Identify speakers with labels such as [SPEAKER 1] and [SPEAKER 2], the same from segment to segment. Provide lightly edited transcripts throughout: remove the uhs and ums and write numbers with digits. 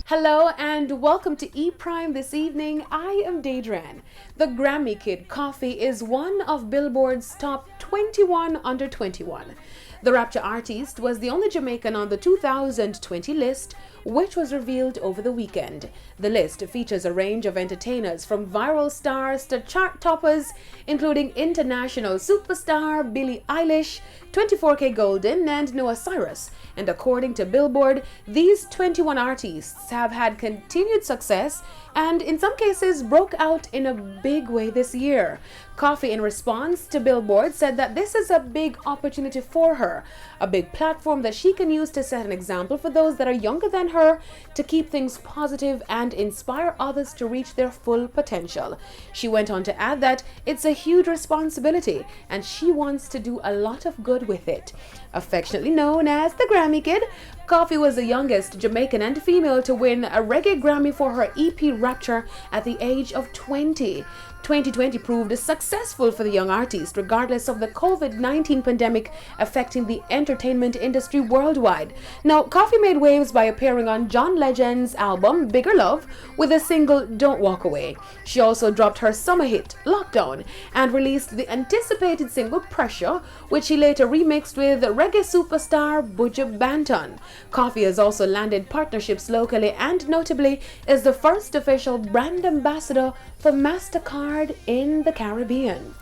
[SPEAKER 1] Hello and welcome to E Prime this evening. I am Daedran. The Grammy Kid Coffee is one of Billboard's top 21 under 21. The Rapture artist was the only Jamaican on the 2020 list, which was revealed over the weekend. The list features a range of entertainers from viral stars to chart toppers, including international superstar Billie Eilish, 24K Golden, and Noah Cyrus. And according to Billboard, these 21 artists have had continued success and in some cases broke out in a big way this year. Coffee, in response to Billboard, said that this is a big opportunity for her, a big platform that she can use to set an example for those that are younger than her, to keep things positive and inspire others to reach their full potential. She went on to add that it's a huge responsibility and she wants to do a lot of good with it. Affectionately known as the Grammy Kid, Coffee was the youngest Jamaican and female to win a reggae Grammy for her EP Rapture at the age of 20. 2020 proved successful for the young artist, regardless of the COVID-19 pandemic affecting the entertainment industry worldwide. Now, Coffee made waves by appearing on John Legend's album Bigger Love with the single Don't Walk Away. She also dropped her summer hit, Lockdown, and released the anticipated single Pressure, which she later remixed with reggae superstar Buju Banton. Coffee has also landed partnerships locally and notably is the first official brand ambassador for MasterCard in the Caribbean.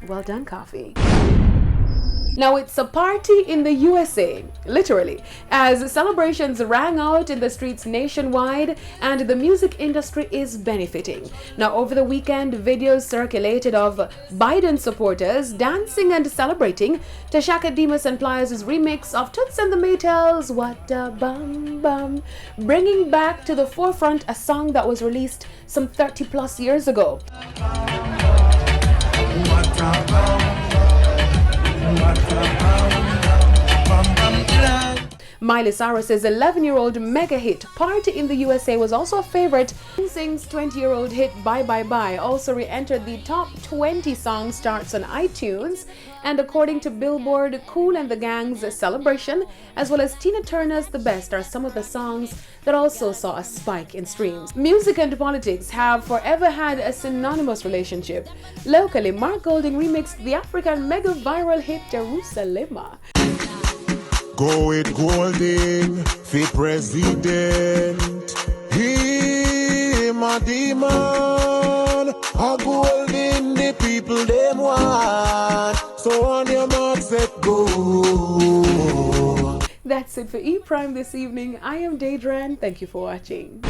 [SPEAKER 1] Well done, Coffee. Now it's a party in the USA, literally, as celebrations rang out in the streets nationwide and the music industry is benefiting. Now over the weekend, videos circulated of Biden supporters dancing and celebrating to Shaka Demus and Pliers' remix of Toots and the Maytals' What a Bum Bum, bringing back to the forefront a song that was released some 30 plus years ago. What a bum. Miley Cyrus's 11-year-old mega hit Party in the USA was also a favorite. NSYNC's 20-year-old hit Bye Bye Bye also re-entered the top 20 song charts on iTunes, and according to Billboard, Kool and the Gang's Celebration as well as Tina Turner's The Best are some of the songs that also saw a spike in streams. Music and politics have forever had a synonymous relationship. Locally, Mark Golding remixed the African mega viral hit Jerusalema.
[SPEAKER 2] Go with Golding, fi president. Him a demon, a Golding the people them want. So on your mark, set go.
[SPEAKER 1] That's it for E Prime this evening. I am Daedran. Thank you for watching.